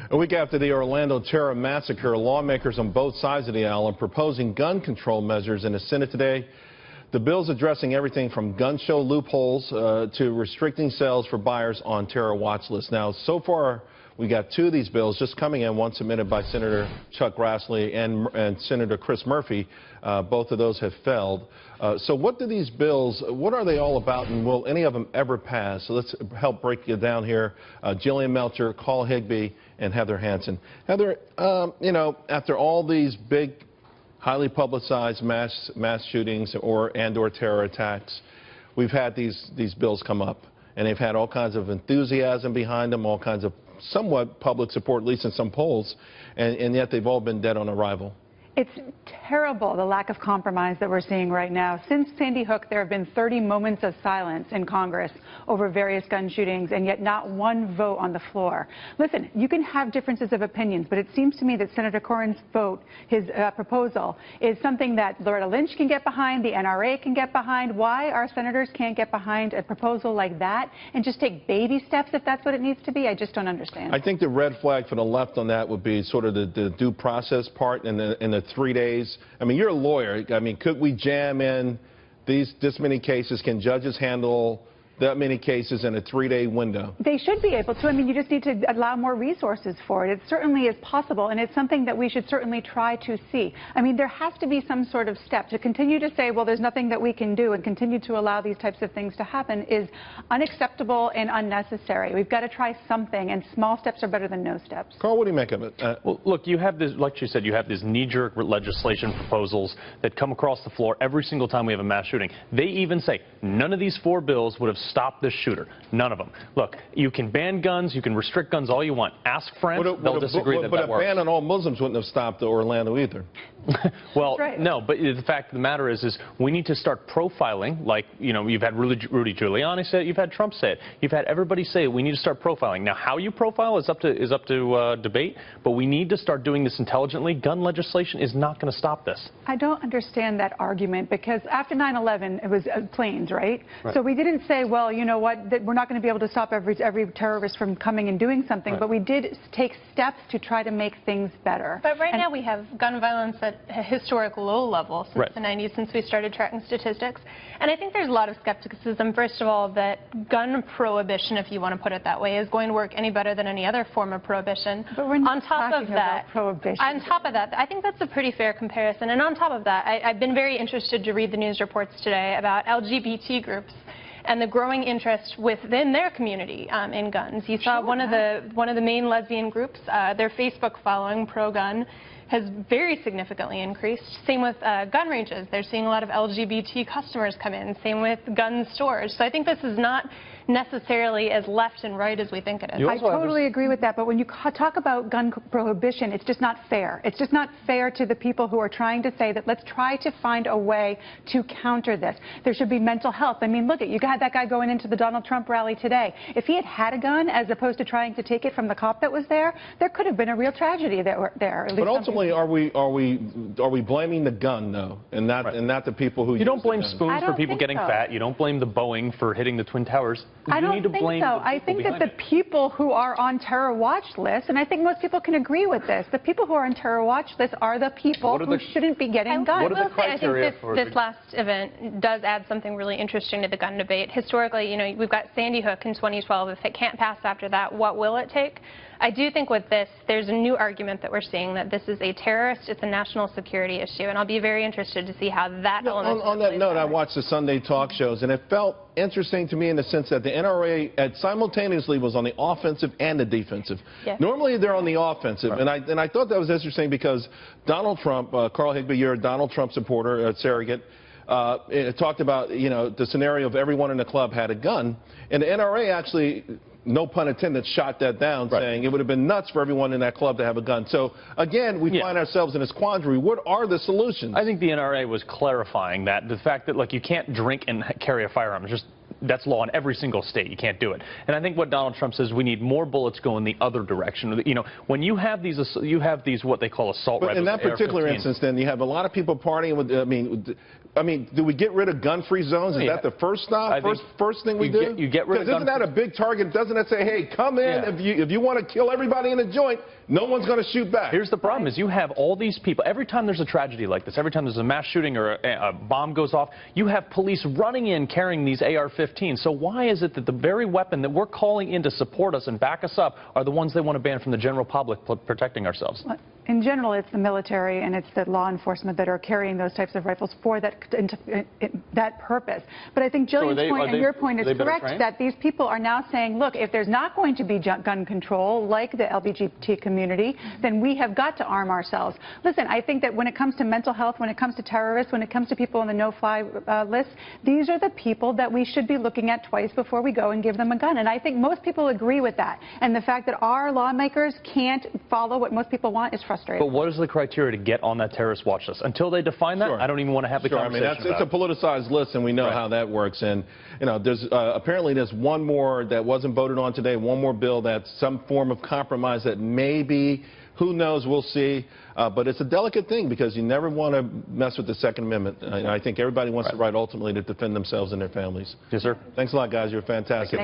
A week after the Orlando terror massacre, lawmakers on both sides of the aisle are proposing gun control measures in the Senate today. The bill's addressing everything from gun show loopholes to restricting sales for buyers on terror watch lists. Now, so far, we got two of these bills just coming in, one submitted by Senator Chuck Grassley and Senator Chris Murphy. Both of those have failed. So what do these bills, what are they all about, and will any of them ever pass? So let's help break it down here. Jillian Melcher, Carl Higbie, and Heather Hansen. Heather, you know, after all these big, highly publicized mass shootings or terror attacks, we've had these bills come up, and they've had all kinds of enthusiasm behind them, all kinds of somewhat public support, at least in some polls, and yet they've all been dead on arrival. It's terrible, the lack of compromise that we're seeing right now. Since Sandy Hook, there have been 30 moments of silence in Congress over various gun shootings, and yet not one vote on the floor. Listen, you can have differences of opinions, but it seems to me that Senator Cornyn's vote, his proposal, is something that Loretta Lynch can get behind, the NRA can get behind. Why our senators can't get behind a proposal like that and just take baby steps if that's what it needs to be? I just don't understand. I think the red flag for the left on that would be sort of the due process part and the 3 days. I mean, you're a lawyer. I mean, could we jam in this many cases? Can judges handle that many cases in a 3-day window? They should be able to. I mean, you just need to allow more resources for it. It certainly is possible, and it's something that we should certainly try to see. I mean, there has to be some sort of step. To continue to say, well, there's nothing that we can do and continue to allow these types of things to happen is unacceptable and unnecessary. We've got to try something, and small steps are better than no steps. Carl, what do you make of it? Well, look, you have this, like you said, you have these knee-jerk legislation proposals that come across the floor every single time we have a mass shooting. They even say none of these 4 bills would have stop this shooter. None of them. Look, you can ban guns, you can restrict guns all you want. Ask France, they'll disagree that works. But a ban on all Muslims wouldn't have stopped Orlando either. Well, right. No, but the fact of the matter is we need to start profiling, like, you know, you've had Rudy Giuliani say it, you've had Trump say it, you've had everybody say it. We need to start profiling. Now, how you profile is up to debate, but we need to start doing this intelligently. Gun legislation is not going to stop this. I don't understand that argument, because after 9/11, it was planes, right? So we didn't say, well, you know what, that we're not going to be able to stop every terrorist from coming and doing something, but we did take steps to try to make things better. But right now we have gun violence at a historic low level since the 90s, since we started tracking statistics. And I think there's a lot of skepticism, first of all, that gun prohibition, if you want to put it that way, is going to work any better than any other form of prohibition. But we're not on top talking of that, about prohibition. On top of that, I think that's a pretty fair comparison. And on top of that, I've been very interested to read the news reports today about LGBT groups and the growing interest within their community in guns. You saw one of the main lesbian groups, their Facebook following, pro-gun, has very significantly increased. Same with gun ranges. They're seeing a lot of LGBT customers come in. Same with gun stores. So I think this is not necessarily as left and right as we think it is. I totally agree with that, but when you talk about gun prohibition, it's just not fair. It's just not fair to the people who are trying to say that let's try to find a way to counter this. There should be mental health. I mean, look, you had that guy going into the Donald Trump rally today. If he had a gun, as opposed to trying to take it from the cop that was there could have been a real tragedy there. But ultimately, are we blaming the gun, though, and not the people who? You don't blame spoons for people getting so. fat. You don't blame the Boeing for hitting the Twin Towers. I don't think so. I think that the people who are on terror watch lists, and I think most people can agree with this, the people who are on terror watch lists are the people who shouldn't be getting guns. I think this last event does add something really interesting to the gun debate. Historically, you know, we've got Sandy Hook in 2012. If it can't pass after that, what will it take? I do think with this, there's a new argument that we're seeing that this is a terrorist, it's a national security issue, and I'll be very interested to see how that element. On that note, I watched the Sunday talk shows, and it felt interesting to me in the sense that the NRA simultaneously was on the offensive and the defensive. Yes. Normally they're on the offensive, and I thought that was interesting because Donald Trump, Carl Higbie, you're a Donald Trump supporter, surrogate. It talked about, you know, the scenario of everyone in the club had a gun, and the NRA actually, no pun intended, shot that down, saying it would have been nuts for everyone in that club to have a gun. So, again, we find ourselves in this quandary. What are the solutions? I think the NRA was clarifying that. The fact that, like, you can't drink and carry a firearm. Just that's law in every single state. You can't do it. And I think what Donald Trump says, we need more bullets going the other direction. You know, when you have these what they call assault but rifles. in that particular AR-15s. instance, then you have a lot of people partying with. I mean, do we get rid of gun-free zones? Is that the first stop? First thing we do? You get rid of Because isn't that a big target? Doesn't that say, hey, come in if you want to kill everybody in the joint? No one's going to shoot back. Here's the problem: is you have all these people. Every time there's a tragedy like this, every time there's a mass shooting or a bomb goes off, you have police running in carrying these AR-15s. So why is it that the very weapon that we're calling in to support us and back us up are the ones they want to ban from the general public protecting ourselves? In general, it's the military and it's the law enforcement that are carrying those types of rifles for that purpose. But I think Jillian's point and your point is correct, that these people are now saying, look, if there's not going to be gun control like the LGBT community, then we have got to arm ourselves. Listen, I think that when it comes to mental health, when it comes to terrorists, when it comes to people on the no-fly list, these are the people that we should be looking at twice before we go and give them a gun. And I think most people agree with that. And the fact that our lawmakers can't follow what most people want is frustrating. But what is the criteria to get on that terrorist watch list? Until they define that, I don't even want to have the conversation. I mean, it's a politicized list, and we know how that works. And you know, there's apparently there's one more that wasn't voted on today. One more bill that's some form of compromise that maybe, who knows, we'll see. But it's a delicate thing because you never want to mess with the Second Amendment. I think everybody wants the right ultimately to defend themselves and their families. Yes, sir. Thanks a lot, guys. You're fantastic.